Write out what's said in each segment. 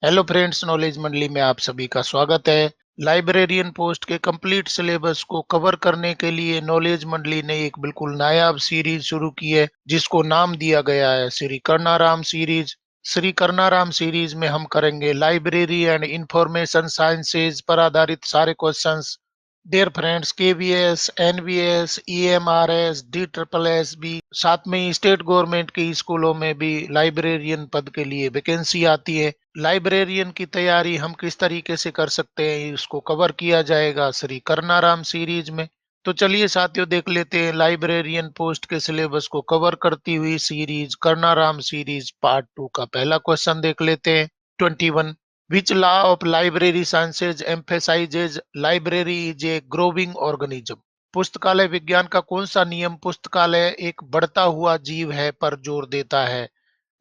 Hello friends, knowledge मंडली में आप सभी का स्वागत है। लाइब्रेरियन पोस्ट के कंप्लीट सिलेबस को कवर करने के लिए नॉलेज मंडली ने एक बिल्कुल नायाब सीरीज शुरू की है, जिसको नाम दिया गया है श्री कर्नाराम सीरीज। श्री कर्नाराम सीरीज में हम करेंगे लाइब्रेरी एंड इंफॉर्मेशन साइंसेज पर आधारित सारे questions. Dear friends, KVS, NVS, EMRS, D triple S B, साथ में ही स्टेट गवर्नमेंट के स्कूलों में भी लाइब्रेरियन पद के लिए वैकेंसी आती है। लाइब्रेरियन की तैयारी हम किस तरीके से कर सकते हैं, इसको कवर किया जाएगा श्री कर्नाराम सीरीज में। तो चलिए साथियों, देख लेते हैं लाइब्रेरियन पोस्ट के सिलेबस को कवर करती हुई सीरीज कर्नाराम सीरीज पार्ट 2 का पहला क्वेश्चन देख लेते हैं। 21, which law of library sciences emphasizes library is a growing organism? पुस्तकालय विज्ञान का कौन सा नियम पुस्तकालय एक बढ़ता हुआ जीव है पर जोर देता है?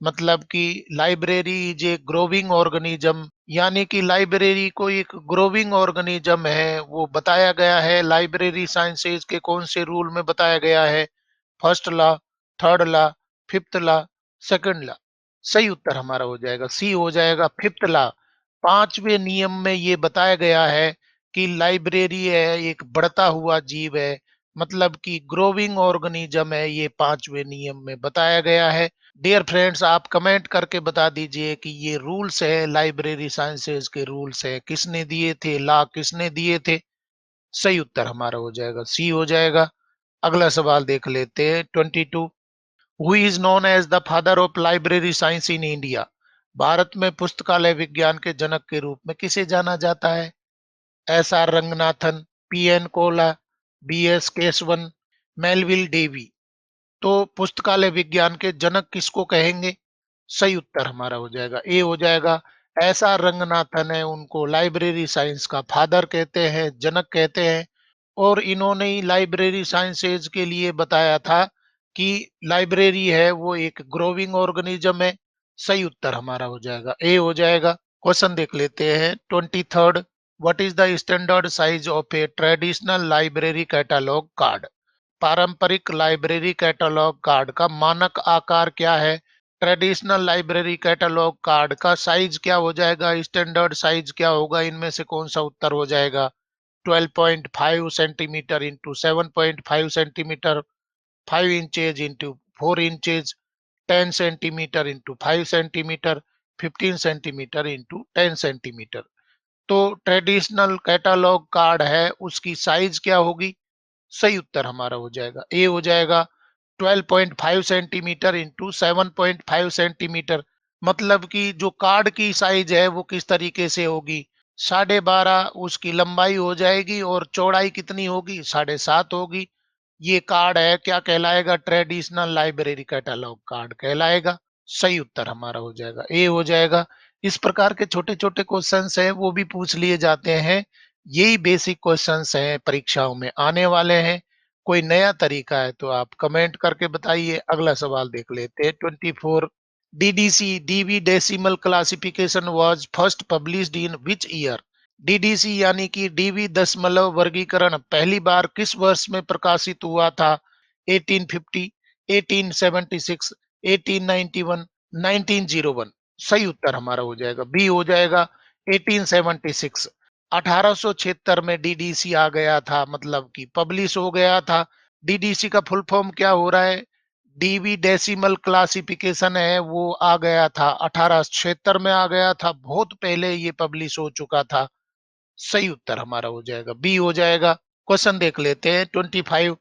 मतलब कि library is a growing organism, यानी कि लाइब्रेरी को एक ग्रोविंग ऑर्गेनिज्म है, वो बताया गया है। लाइब्रेरी साइंसेज के कौन से रूल में बताया गया है? First law, third law, fifth law, second law. सही उत्तर हमारा हो जाएगा सी, हो जाएगा फिफ्थ लॉ। पांचवें नियम में ये बताया गया है कि लाइब्रेरी है एक बढ़ता हुआ जीव है, मतलब कि ग्रोविंग ऑर्गेनिज्म है, ये पांचवें नियम में बताया गया है। डियर फ्रेंड्स, आप कमेंट करके बता दीजिए कि ये रूल्स है, लाइब्रेरी साइंसेज के रूल्स है, किसने दिए थे, लॉ किसने दिए थे? सही उत्तर हमारा हो जाएगा सी, हो जाएगा। अगला सवाल देख लेते हैं। 22, who is known as the father of library science in India? Bharat में पुस्तकालय विज्ञान के जनक के रूप में किसे जाना जाता है? S R Ranganathan, P N Kaula, B S Keshavan, Melvil Dewey. तो पुस्तकालय विज्ञान के जनक किसको कहेंगे? सही उत्तर हमारा हो जाएगा ए, हो जाएगा। ऐसा रंगनाथन है, उनको लाइब्रेरी साइंस का फादर कहते हैं, जनक कहते हैं। और इन्होंने ही लाइब्रेरी साइंसेज के लिए बताया था कि लाइब्रेरी है वो एक ग्रोविंग ऑर्गेनिज्म है। सही उत्तर हमारा हो जाएगा ए, हो जाएगा। क्वेश्चन देख लेते हैं। 23rd, what is the standard size of A traditional library catalogue card? पारंपरिक लाइब्रेरी कैटलॉग कार्ड का मानक आकार क्या है? ट्रेडिशनल लाइब्रेरी कैटलॉग कार्ड का साइज क्या हो जाएगा, स्टैंडर्ड साइज क्या होगा? इनमें से कौन सा उत्तर हो जाएगा? 12.5 centimetre into 7.5 centimetre, 5 inches into 4 inches, 10 centimetre into 5 centimetre, 15 centimetre into 10 centimetre. तो ट्रेडिशनल कैटलॉग कार्ड है, उसकी साइज क्या होगी? सही उत्तर हमारा हो जाएगा ए, हो जाएगा। 12.5 सेंटीमीटर इंटू 7.5 सेंटीमीटर, मतलब कि जो कार्ड की साइज है वो किस तरीके से होगी? 12.5 उसकी लंबाई हो जाएगी और चौड़ाई कितनी होगी? 7.5 होगी। ये कार्ड है, क्या कहलाएगा? ट्रेडिशनल लाइब्रेरी कैटलॉग कार्ड कहलाएगा। सही उत्तर हमारा हो जाएगा ए, हो जाएगा। इस प्रकार के छोटे छोटे क्वेश्चंस हैं, वो भी पूछ लिए जाते हैं। यही बेसिक क्वेश्चंस हैं, परीक्षाओं में आने वाले हैं। कोई नया तरीका है तो आप कमेंट करके बताइए। अगला सवाल देख लेते हैं। 24, DDC Dewey decimal classification was first published in which year? DDC यानी कि डीवी दशमलव वर्गीकरण पहली बार किस वर्ष में प्रकाशित हुआ था? 1850, 1876, 1891, 1901। सही उत्तर हमारा हो जाएगा बी, हो जाएगा। 1876, 1876 में डीडीसी आ गया था, मतलब कि पब्लिश हो गया था। डीडीसी का फुल फॉर्म क्या हो रहा है? डीवी डेसिमल क्लासिफिकेशन है, वो आ गया था 1876 में आ गया था, बहुत पहले ये पब्लिश हो चुका था। सही उत्तर हमारा हो जाएगा बी, हो जाएगा। क्वेश्चन देख लेते हैं। 25,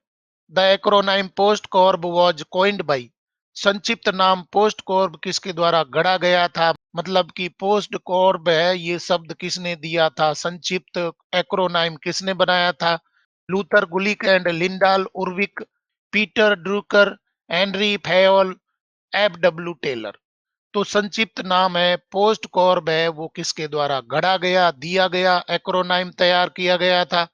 the acronym POSDCORB was coined by? संक्षिप्त नाम पोस्ट कॉर्ब किसके द्वारा गढ़ा गया था? मतलब कि पोस्ट कॉर्ब है, ये शब्द किसने दिया था? संक्षिप्त एक्रोनाइम किसने बनाया था? Luther Gulick and Lyndall Urwick, Peter Drucker, Henri Fayol, F W Taylor. तो संक्षिप्त नाम है पोस्ट कॉर्ब है, वो किसके द्वारा गढ़ा गया, दिया गया, एक्रोनाइम तैयार किया गया था?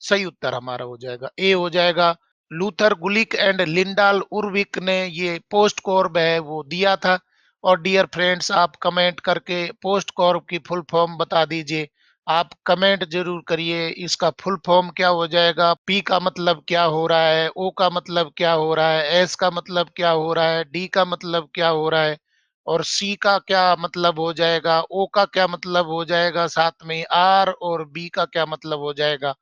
सही उत्तर हमारा हो जाएगा ए, हो जाएगा। लूथर गुलिक एंड लिंडाल उर्विक ने ये पोस्ट कॉर्ब है वो दिया था। और डियर फ्रेंड्स, आप कमेंट करके पोस्ट कॉर्ब की फुल फॉर्म बता दीजिए। आप कमेंट जरूर करिए, इसका फुल फॉर्म क्या हो जाएगा, पी का मतलब क्या हो रहा है, ओ का मतलब क्या हो रहा है, एस का मतलब क्या हो रहा है, डी का मतलब क्या हो रहा है। और सी का क्या मतलब हो जाएगा, ओ का क्या मतलब हो जाएगा, साथ में आर और बी का क्या मतलब हो जाएगा।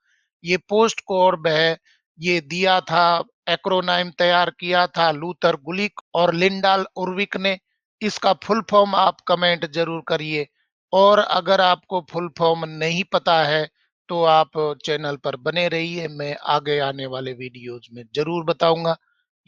ये पोस्ट कॉर्ब है, ये दिया था, एक्रोनाइम तैयार किया था लूथर गुलिक और लिंडाल उर्विक ने। इसका फुल फॉर्म आप कमेंट जरूर करिए, और अगर आपको फुल फॉर्म नहीं पता है तो आप चैनल पर बने रहिए, मैं आगे आने वाले वीडियोज में जरूर बताऊंगा।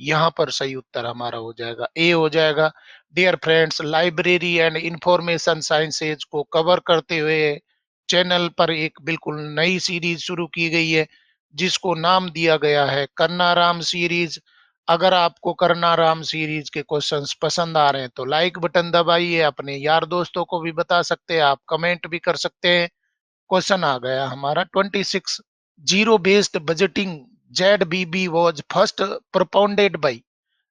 यहाँ पर सही उत्तर हमारा हो जाएगा, ए हो जाएगा। Dear friends, library and information sciences को कवर करते हुए चैनल पर एक बिल्कुल नई सीरीज शुरू की गई है, जिसको नाम दिया गया है कन्नाराम सीरीज। अगर आपको कन्नाराम सीरीज के क्वेश्चंस पसंद आ रहे हैं तो लाइक बटन दबाइए, अपने यार दोस्तों को भी बता सकते हैं, आप कमेंट भी कर सकते हैं। क्वेश्चन आ गया हमारा 26। Zero based budgeting Z was first propounded by.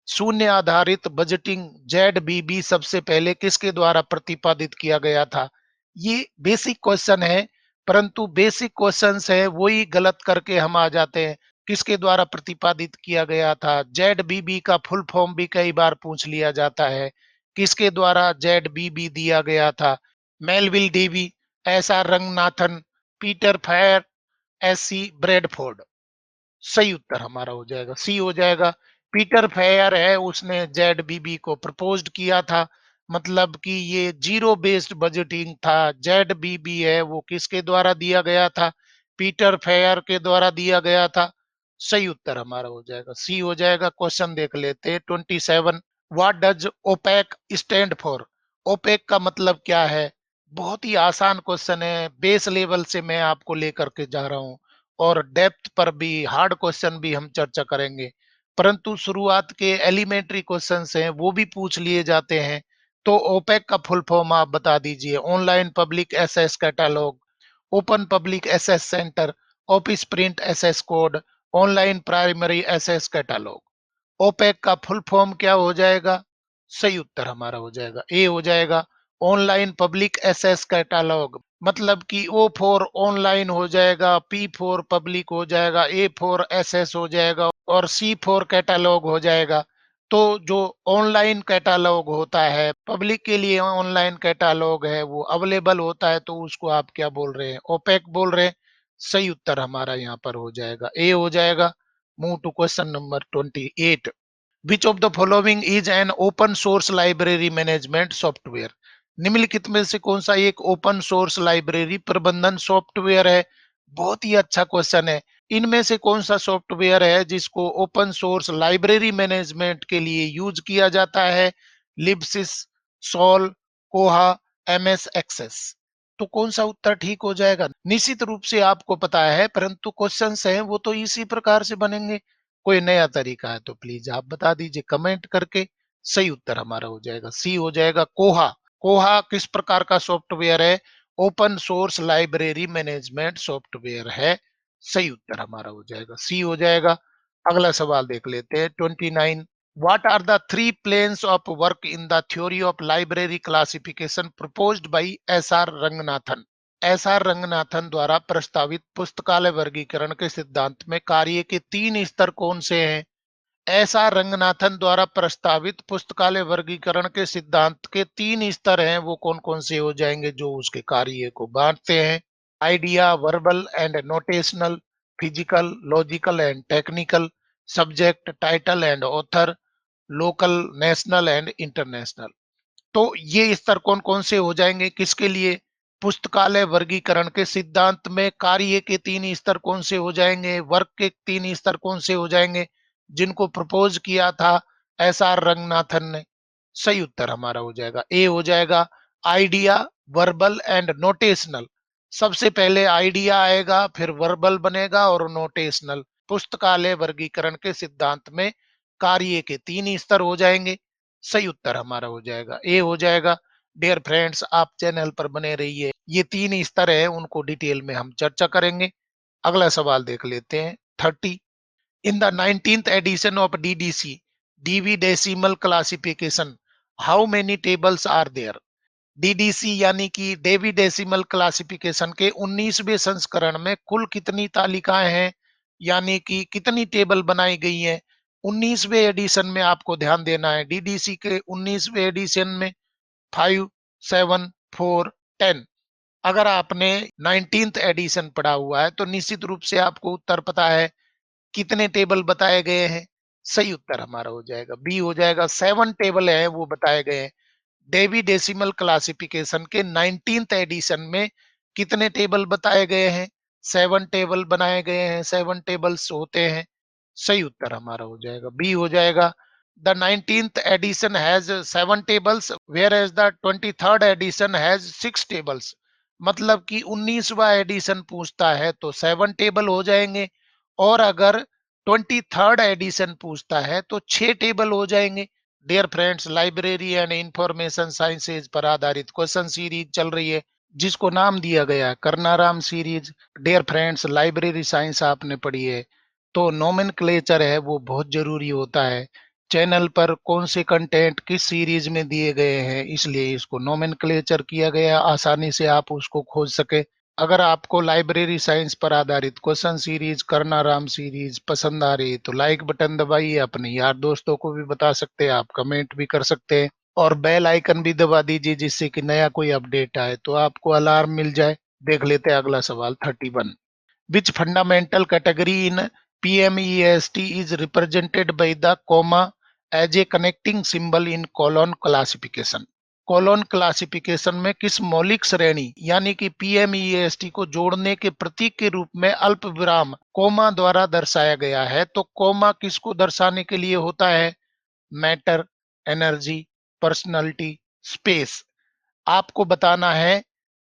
शून्य आधारित बजटिंग जेड सबसे पहले किसके द्वारा प्रतिपादित किया गया था। ये बेसिक क्वेश्चन है, परंतु बेसिक क्वेश्चंस है वही गलत करके हम आ जाते हैं। किसके द्वारा प्रतिपादित किया गया था, जेड का फुल फॉर्म भी कई बार पूछ लिया जाता है। किसके द्वारा जेड दिया गया था, Melvil Dewey, S R Ranganathan, Peter Pyhrr, S C Bradford. सही उत्तर हमारा हो जाएगा, सी हो जाएगा। पीटर फेयर है, उसने जेड को प्रपोज्ड किया था। मतलब कि ये जीरो बेस्ड बजटिंग था, जेड है वो किसके द्वारा दिया गया था, पीटर फेयर के द्वारा दिया गया था। सही उत्तर हमारा हो जाएगा, सी हो जाएगा। क्वेश्चन देख लेते हैं 27। What does OPAC stand for. OPAC का मतलब क्या है। बहुत ही आसान क्वेश्चन है, बेस लेवल से मैं आपको लेकर के जा रहा हूं, और डेप्थ पर भी हार्ड क्वेश्चन भी हम चर्चा करेंगे। परंतु शुरुआत के एलिमेंट्री क्वेश्चंस हैं वो भी पूछ लिए जाते हैं। तो ओपेक का फुल फॉर्म आप बता दीजिए। Online public access catalogue, open public access centre, office print access code, online primary access catalogue. OPAC का फुल फॉर्म क्या हो जाएगा। सही उत्तर हमारा हो जाएगा, ए हो जाएगा। ऑनलाइन पब्लिक एसेस कैटालॉग, मतलब कि ओ फॉर ऑनलाइन हो जाएगा, पी फॉर पब्लिक हो जाएगा, ए फॉर एसेस हो जाएगा, और सी फॉर कैटालॉग हो जाएगा। तो जो ऑनलाइन कैटालॉग होता है, पब्लिक के लिए ऑनलाइन कैटालॉग है, वो अवेलेबल होता है, तो उसको आप क्या बोल रहे हैं, ओपेक बोल रहे हैं। सही उत्तर हमारा यहाँ पर हो जाएगा, ए हो जाएगा। Move to question number 28। Which of the following is an open source library management software. निम्नलिखित में से कौन सा एक ओपन सोर्स लाइब्रेरी प्रबंधन सॉफ्टवेयर है। बहुत ही अच्छा क्वेश्चन है। इनमें से कौन सा सॉफ्टवेयर है जिसको ओपन सोर्स लाइब्रेरी मैनेजमेंट के लिए यूज किया जाता है। लिब्सिस, सोल, कोहा, एमएस एक्सेस। तो कौन सा उत्तर ठीक हो जाएगा। निश्चित रूप से आपको पता है, परंतु क्वेश्चंस हैं वो तो इसी प्रकार से बनेंगे। कोई नया तरीका है तो प्लीज आप बता दीजिए कमेंट करके। सही उत्तर हमारा हो जाएगा, सी हो जाएगा, कोहा। कोहा किस प्रकार का सॉफ्टवेयर है। Open source library management software है। सही उत्तर हमारा हो जाएगा, सी हो जाएगा। अगला सवाल देख लेते हैं 29। What are the three planes of work in the theory of library classification proposed by S R Ranganathan. S R Ranganathan द्वारा प्रस्तावित पुस्तकालय वर्गीकरण के सिद्धांत में कार्य के तीन स्तर कौन से हैं। एस आर रंगनाथन द्वारा प्रस्तावित पुस्तकालय वर्गीकरण के सिद्धांत के तीन स्तर हैं, वो कौन कौन से हो जाएंगे जो उसके कार्य को बांटते हैं। Idea, verbal and notional, physical, logical and technical, subject, title and author, local, national and international. तो ये स्तर कौन कौन से हो जाएंगे किसके लिए। पुस्तकालय वर्गीकरण के सिद्धांत में कार्य के तीन स्तर कौन से हो जाएंगे, वर्क के तीन स्तर कौन से हो जाएंगे, जिनको प्रपोज किया था एस आर रंगनाथन ने। सही उत्तर हमारा हो जाएगा, ए हो जाएगा। Idea, verbal and notional. सबसे पहले आइडिया आएगा, फिर वर्बल बनेगा और नोटेशनल। पुस्तकालय वर्गीकरण के सिद्धांत में कार्य के तीन स्तर हो जाएंगे। सही उत्तर हमारा हो जाएगा, ए हो जाएगा। डियर फ्रेंड्स, आप चैनल पर बने रहिए, ये तीन स्तर है उनको डिटेल में हम चर्चा करेंगे। अगला सवाल देख लेते हैं 30। In the 19th edition of DDC, DV decimal classification, how many tables are there? DDC यानी कि डेवी डेसिमल क्लासिफिकेशन के 19वें संस्करण में कुल कितनी तालिकाएं हैं, यानी कि कितनी टेबल बनाई गई हैं। 19वें एडिशन में आपको ध्यान देना है, डीडीसी के 19वें एडिशन में 5, 7, 4, 10। अगर आपने 19th एडिशन पढ़ा हुआ है तो निश्चित रूप से आपको उत्तर पता है। कितने टेबल बताए गए हैं? सही उत्तर हमारा हो जाएगा बी हो जाएगा। 7 टेबल है वो बताए गए हैं। डेवी डेसिमल क्लासिफिकेशन के 19th एडिशन में कितने टेबल बताए गए हैं? 7 टेबल बनाए गए हैं, 7 टेबल्स होते हैं। सही उत्तर हमारा हो जाएगा बी हो जाएगा। The 19th edition has 7 tables whereas the 23rd edition has 6 tables। मतलब कि 19वां एडिशन पूछता है तो 7 टेबल हो जाएंगे, और अगर 23rd एडिशन पूछता है तो 6 टेबल हो जाएंगे। Dear friends, library and information sciences पर आधारित क्वेश्चन सीरीज चल रही है जिसको नाम दिया गया करनाराम series. Dear friends, library science आपने पढ़ी है तो नोमेनक्लेचर है वो बहुत जरूरी होता है। चैनल पर कौन से कंटेंट किस सीरीज में दिए गए हैं, इसलिए इसको नोमेनक्लेचर किया गया है, आसानी से आप उसको खोज सके। अगर आपको लाइब्रेरी साइंस पर आधारित क्वेश्चन सीरीज करनाराम सीरीज पसंद आ रही है तो लाइक बटन दबाइए, अपने यार दोस्तों को भी बता सकते हैं, आप कमेंट भी कर सकते हैं और बेल आइकन भी दबा दीजिए जिससे कि नया कोई अपडेट आए तो आपको अलार्म मिल जाए। देख लेते हैं अगला सवाल 31। Which fundamental category in PMEAST is represented by the comma as a connecting symbol in colon classification? Colon classification में किस मौलिक श्रेणी यानी कि पीएमईएसटी को जोड़ने के प्रतीक के रूप में अल्प विराम कोमा द्वारा दर्शाया गया है? तो कोमा किसको दर्शाने के लिए होता है? Matter, energy, personality, space. आपको बताना है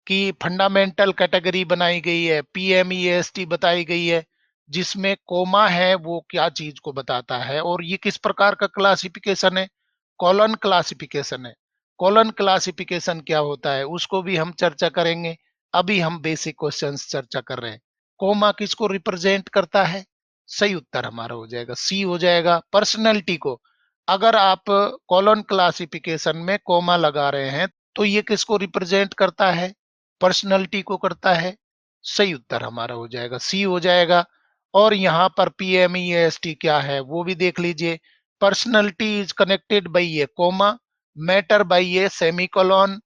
कि फंडामेंटल कैटेगरी बनाई गई है, पीएमईएसटी बताई गई है, जिसमें कोमा है वो क्या चीज को बताता है और ये किस प्रकार का क्लासिफिकेशन है? कॉलन क्लासिफिकेशन है। कॉलन क्लासिफिकेशन क्या होता है उसको भी हम चर्चा करेंगे। अभी हम बेसिक क्वेश्चंस चर्चा कर रहे हैं। कोमा किसको रिप्रेजेंट करता है? सही उत्तर हमारा हो जाएगा सी हो जाएगा, पर्सनैलिटी को। अगर आप कॉलन क्लासिफिकेशन में कोमा लगा रहे हैं तो ये किसको रिप्रेजेंट करता है? पर्सनैलिटी को करता है। सही उत्तर हमारा हो जाएगा सी हो जाएगा। और यहाँ पर पीएमईएसटी क्या है वो भी देख लीजिए। Personality is connected by a comma, matter by a semicolon,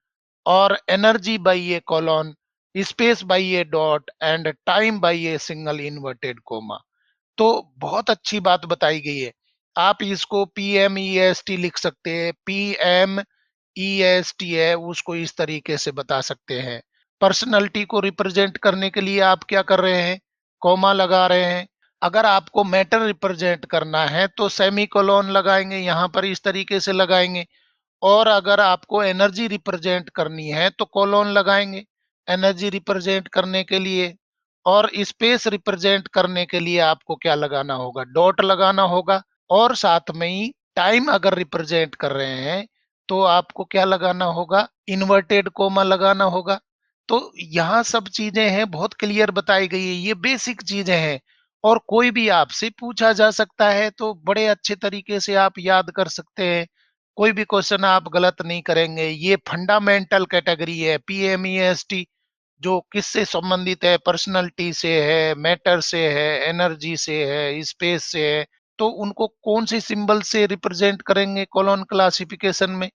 और energy by a colon, space by a dot and time by a single inverted comma. तो बहुत अच्छी बात बताई गई है। आप इसको पीएमईएसटी लिख सकते हैं, पीएमईएसटी है उसको इस तरीके से बता सकते हैं। पर्सनैलिटी को रिप्रेजेंट करने के लिए आप क्या कर रहे हैं? कॉमा लगा रहे हैं। अगर आपको मैटर रिप्रेजेंट करना है तो सेमीकोलन लगाएंगे, यहां पर इस तरीके से लगाएंगे। और अगर आपको एनर्जी रिप्रेजेंट करनी है तो कोलोन लगाएंगे एनर्जी रिप्रेजेंट करने के लिए। और स्पेस रिप्रेजेंट करने के लिए आपको क्या लगाना होगा? डॉट लगाना होगा। और साथ में ही टाइम अगर रिप्रेजेंट कर रहे हैं तो आपको क्या लगाना होगा? इन्वर्टेड कोमा लगाना होगा। तो यहाँ सब चीजें हैं, बहुत क्लियर बताई गई है, ये बेसिक चीजें हैं और कोई भी आपसे पूछा जा सकता है तो बड़े अच्छे तरीके से आप याद कर सकते हैं। कोई भी क्वेश्चन आप गलत नहीं करेंगे। ये फंडामेंटल कैटेगरी है पीएमईएसटी, जो किससे संबंधित है? पर्सनालिटी से है, मैटर से है, एनर्जी से है, स्पेस से है। तो उनको कौन से सिंबल से रिप्रेजेंट करेंगे कॉलोन क्लासिफिकेशन में?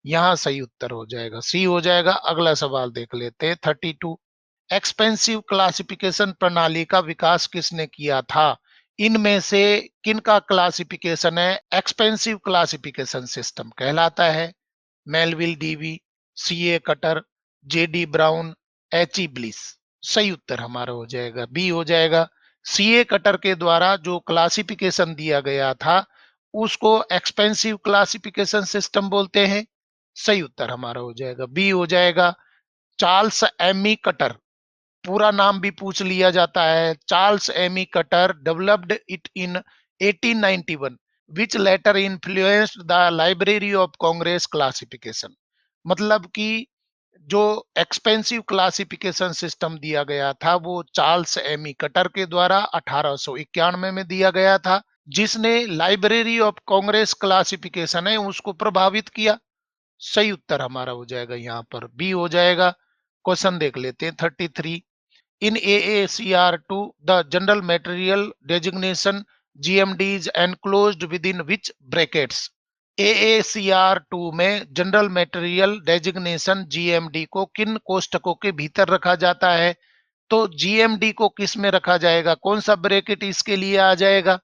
यहाँ सही उत्तर हो जाएगा सी हो जाएगा। अगला सवाल देख लेते हैं 32। एक्सपेंसिव क्लासिफिकेशन प्रणाली का विकास किसने किया था? इनमें से किनका क्लासिफिकेशन है एक्सपेंसिव क्लासिफिकेशन सिस्टम कहलाता है? Melvil Dewey, C A Cutter, J D Brown, H E Bliss. सही उत्तर हमारा हो जाएगा बी हो जाएगा। सीए कटर के द्वारा जो क्लासिफिकेशन दिया गया था उसको एक्सपेंसिव क्लासिफिकेशन सिस्टम बोलते हैं। सही उत्तर हमारा हो जाएगा बी हो जाएगा। चार्ल्स एमी कटर, पूरा नाम भी पूछ लिया जाता है। Charles Ammi Cutter developed it in 1891 which later influenced the library of Congress classification. मतलब कि जो एक्सपेंसिव क्लासिफिकेशन सिस्टम दिया गया था वो चार्ल्स एमी कटर के द्वारा 1891 में दिया गया था, जिसने लाइब्रेरी ऑफ कांग्रेस क्लासिफिकेशन है उसको प्रभावित किया। सही उत्तर हमारा हो जाएगा यहाँ पर बी हो जाएगा। क्वेश्चन देख लेते हैं 33। In AACR2, the general material designation GMD is enclosed within which brackets? AACR2 में जनरल मटेरियल डेजिग्नेशन जीएमडी को किन कोष्टकों के भीतर रखा जाता है? तो जीएमडी को किस में रखा जाएगा? कौन सा ब्रैकेट इसके लिए आ जाएगा?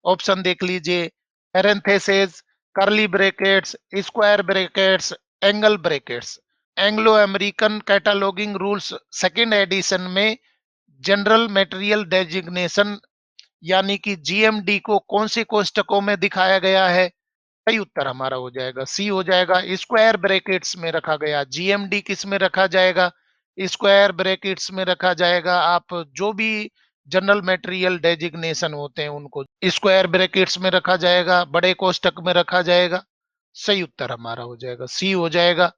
ऑप्शन देख लीजिए, parenthesis, curly brackets, square brackets, angle brackets. Anglo American cataloguing rules second edition में जनरल मटेरियल डेजिग्नेशन यानी कि जीएमडी को कौन से कोष्टकों में दिखाया गया है? सही उत्तर हमारा हो जाएगा सी हो जाएगा, स्क्वायर ब्रैकेट्स में रखा गया। जीएमडी किस में रखा जाएगा? स्क्वायर ब्रैकेट्स में रखा जाएगा। आप जो भी जनरल मटेरियल डेजिग्नेशन होते हैं उनको स्क्वायर ब्रैकेट्स में रखा जाएगा, बड़े कोष्टक में रखा जाएगा। सही उत्तर हमारा हो जाएगा सी हो जाएगा।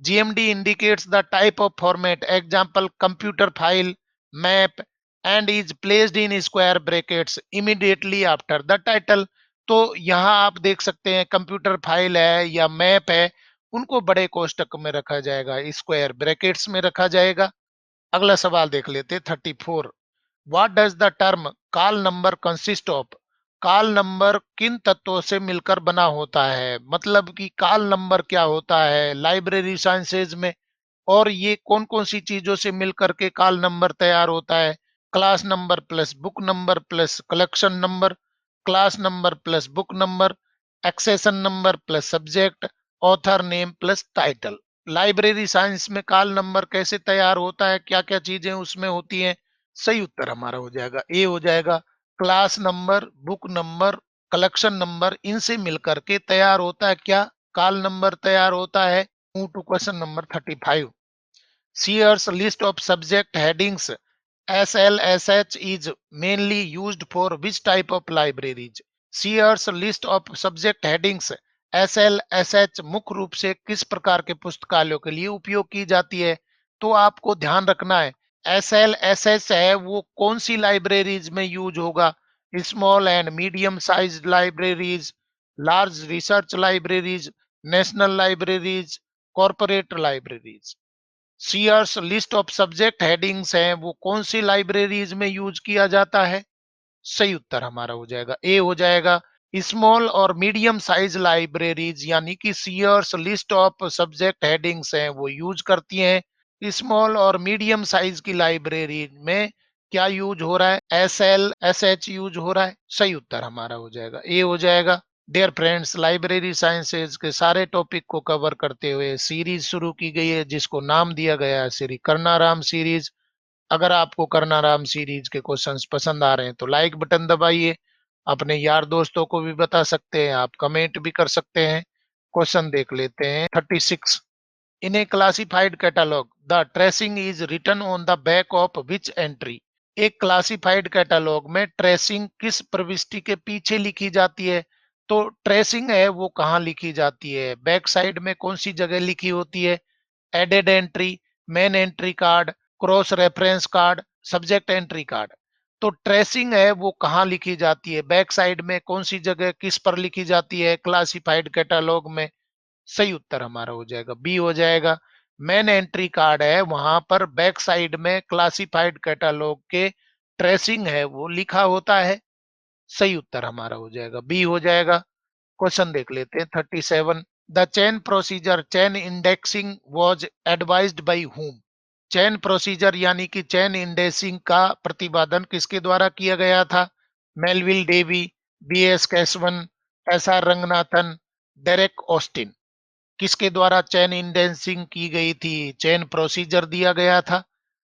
GMD indicates the type of format, example computer file, map, and is placed in square brackets immediately after the title. तो यहाँ आप देख सकते हैं कंप्यूटर फाइल है या मैप है, उनको बड़े कोष्टक में रखा जाएगा, स्क्वायर ब्रैकेट्स में रखा जाएगा। अगला सवाल देख लेते 34। What does the term call number consist of? Call number किन तत्वों से मिलकर बना होता है? मतलब कि कॉल नंबर क्या होता है लाइब्रेरी साइंसेज में, और ये कौन कौन सी चीजों से मिलकर के कॉल नंबर तैयार होता है? Class number plus book number plus collection number, class number plus book number, accession number plus subject, author name plus title. Library science में कॉल नंबर कैसे तैयार होता है, क्या क्या चीजें उसमें होती हैं? सही उत्तर हमारा हो जाएगा ए हो जाएगा, class number, book number, collection number, इनसे मिलकर के तैयार होता है क्या? कॉल नंबर तैयार होता है। Move to question number 35। Sears list of subject headings SLSH is mainly used for which type of libraries? Sears list of subject headings SLSH मुख्य रूप से किस प्रकार के पुस्तकालयों के लिए उपयोग की जाती है? तो आपको ध्यान रखना है, SLSH है वो कौन सी लाइब्रेरीज में यूज होगा? Small and medium size libraries, large research libraries, national libraries, corporate libraries. Sears list of subject headings हैं वो कौन सी लाइब्रेरीज में यूज किया जाता है? सही उत्तर हमारा हो जाएगा ए हो जाएगा, स्मॉल और मीडियम साइज लाइब्रेरीज यानी कि Sears list of subject headings हैं वो यूज करती हैं स्मॉल और मीडियम साइज की लाइब्रेरी में। क्या यूज हो रहा है? S L S H use हो रहा है। सही उत्तर हमारा हो जाएगा ए हो जाएगा। डियर फ्रेंड्स, लाइब्रेरी साइंसेज के सारे टॉपिक को कवर करते हुए सीरीज शुरू की गई है जिसको नाम दिया गया है श्री करनाराम सीरीज। अगर आपको करनाराम सीरीज के क्वेश्चंस पसंद आ रहे हैं तो लाइक बटन दबाइए, अपने यार दोस्तों को भी बता सकते हैं, आप कमेंट भी कर सकते हैं। क्वेश्चन देख लेते हैं 36। In a classified catalogue the tracing is written on the back of which entry? एक क्लासिफाइड कैटलॉग में ट्रेसिंग किस प्रविष्टि के पीछे लिखी जाती है? तो ट्रेसिंग है वो कहाँ लिखी जाती है? बैक साइड में कौन सी जगह लिखी होती है? Added entry, main entry card, cross reference card, subject entry card. तो ट्रेसिंग है वो कहाँ लिखी जाती है? बैक साइड में कौन सी जगह किस पर लिखी जाती है क्लासिफाइड कैटलॉग में? सही उत्तर हमारा हो जाएगा बी हो जाएगा, मेन एंट्री कार्ड है वहां पर बैक साइड में क्लासिफाइड कैटलॉग के ट्रेसिंग है वो लिखा होता है। सही उत्तर हमारा हो जाएगा बी हो जाएगा। क्वेश्चन देख लेते हैं 37। The chain procedure chain indexing was advised by हुम? चेन प्रोसीजर यानी कि चेन इंडेक्सिंग का प्रतिपादन किसके द्वारा किया गया था? Melvil Dewey, B S Kesavan, S R Ranganathan, Derek Austin. किसके द्वारा चेन इंडेंसिंग की गई थी? चेन प्रोसीजर दिया गया था।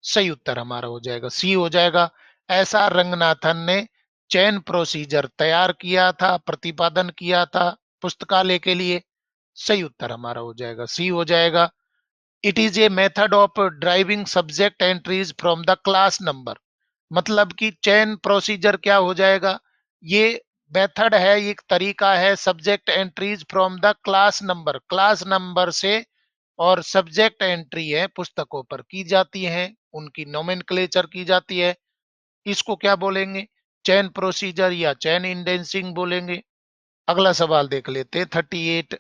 सही उत्तर हमारा हो जाएगा सी हो जाएगा, ऐसा रंगनाथन ने चेन प्रोसीजर तैयार किया था, प्रतिपादन किया था पुस्तकालय के लिए। सही उत्तर हमारा हो जाएगा सी हो जाएगा। It is a method of driving subject entries from the class number. मतलब कि चेन प्रोसीजर क्या हो जाएगा? ये मेथड है, एक तरीका है subject entries from the class number, class number से और सब्जेक्ट एंट्री है पुस्तकों पर की जाती है, उनकी नोमेनक्लेचर की जाती है। इसको क्या बोलेंगे? चेन प्रोसीजर या चेन इंडेंसिंग बोलेंगे। अगला सवाल देख लेते हैं 38।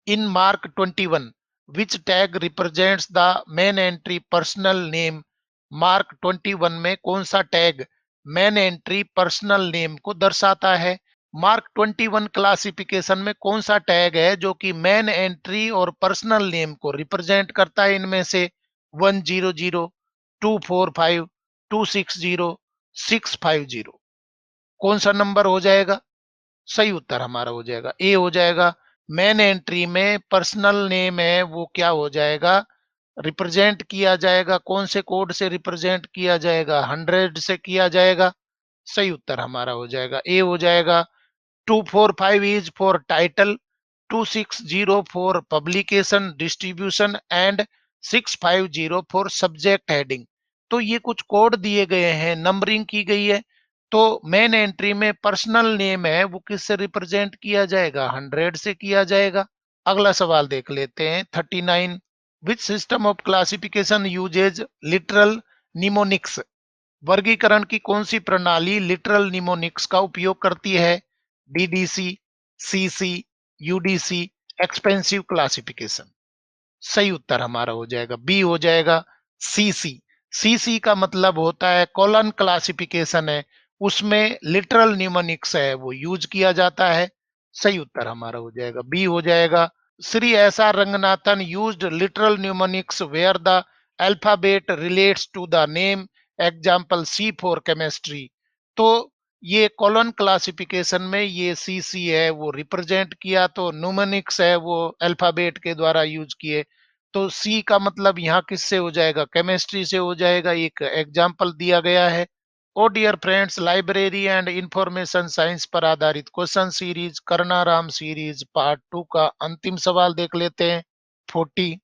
In MARC 21 which tag represents the main entry personal name? MARC 21 में कौन सा tag main entry personal name को दर्शाता है? मार्क 21 क्लासिफिकेशन में कौन सा टैग है जो कि मेन एंट्री और पर्सनल नेम को रिप्रेजेंट करता है? इनमें से 100, 245, 260, 650, कौन सा नंबर हो जाएगा? सही उत्तर हमारा हो जाएगा ए हो जाएगा। मेन एंट्री में पर्सनल नेम है वो क्या हो जाएगा? रिप्रेजेंट किया जाएगा, कौन से कोड से रिप्रेजेंट किया जाएगा? 100 से किया जाएगा। सही उत्तर हमारा हो जाएगा ए हो जाएगा। 245 is for title, 260 for publication distribution and 650 for subject heading। तो ये कुछ कोड दिए गए हैं, नंबरिंग की गई है। तो मेन एंट्री में पर्सनल नेम है वो किससे रिप्रेजेंट किया जाएगा? 100 से किया जाएगा। अगला सवाल देख लेते हैं 39। Which system of classification uses literal mnemonics? वर्गीकरण की कौन सी प्रणाली लिटरल निमोनिक्स का उपयोग करती है? DDC, CC, UDC, expensive classification. सही उत्तर हमारा हो जाएगा बी हो जाएगा, सीसी। सीसी का मतलब होता है कॉलन क्लासिफिकेशन है, उसमें लिटरल न्यूमोनिक्स है वो यूज किया जाता है। सही उत्तर हमारा हो जाएगा बी हो जाएगा। Shri S R Ranganathan used literal mnemonics where the alphabet relates to the name, example C for chemistry. तो ये कॉलन क्लासिफिकेशन में ये सीसी है वो रिप्रेजेंट किया, तो न्यूमोनिक्स है वो अल्फाबेट के द्वारा यूज किए। तो सी का मतलब यहाँ किससे हो जाएगा? केमिस्ट्री से हो जाएगा। एक एग्जाम्पल दिया गया है। Oh dear friends, library and information science पर आधारित question series Karnaram series part 2 का अंतिम सवाल देख लेते हैं। 40।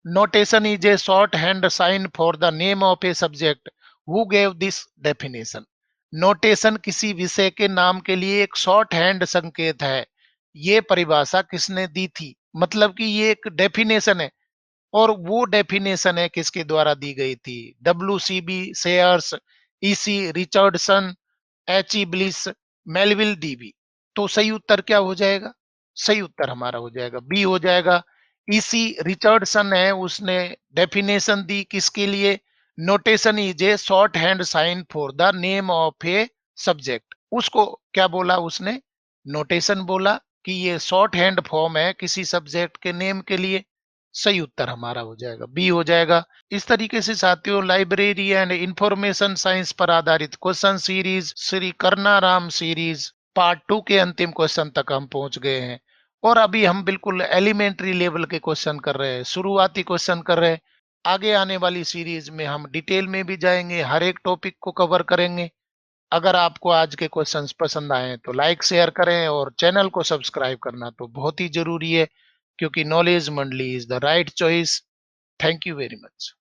Notation is a shorthand sign for the name of a subject, who gave this definition? Notation किसी विषय के नाम के लिए एक शॉर्ट हैंड संकेत है, ये परिभाषा किसने दी थी? मतलब कि ये एक डेफिनेशन है, और वो डेफिनेशन है किसके द्वारा दी गई थी? W C B Sayers, E C Richardson, H E Bliss, Melvil Dewey. तो सही उत्तर क्या हो जाएगा? सही उत्तर हमारा हो जाएगा बी हो जाएगा। ईसी रिचर्डसन है उसने डेफिनेशन दी किसके लिए? Notation is a shorthand sign for the name of a subject. उसको क्या बोला उसने? नोटेशन बोला कि ये शॉर्ट हैंड फॉर्म है किसी सब्जेक्ट के नेम के लिए। सही उत्तर हमारा हो जाएगा बी हो जाएगा। इस तरीके से साथियों लाइब्रेरी एंड इंफॉर्मेशन साइंस पर आधारित question series Shri Karnaram series part 2 के अंतिम क्वेश्चन तक हम पहुंच गए हैं। और अभी हम बिल्कुल एलिमेंट्री लेवल के क्वेश्चन कर रहे हैं, शुरुआती क्वेश्चन कर रहे हैं। आगे आने वाली सीरीज में हम डिटेल में भी जाएंगे, हर एक टॉपिक को कवर करेंगे। अगर आपको आज के क्वेश्चंस पसंद आए तो लाइक शेयर करें और चैनल को सब्सक्राइब करना तो बहुत ही जरूरी है, क्योंकि नॉलेज मंडली is the right choice. Thank you very much.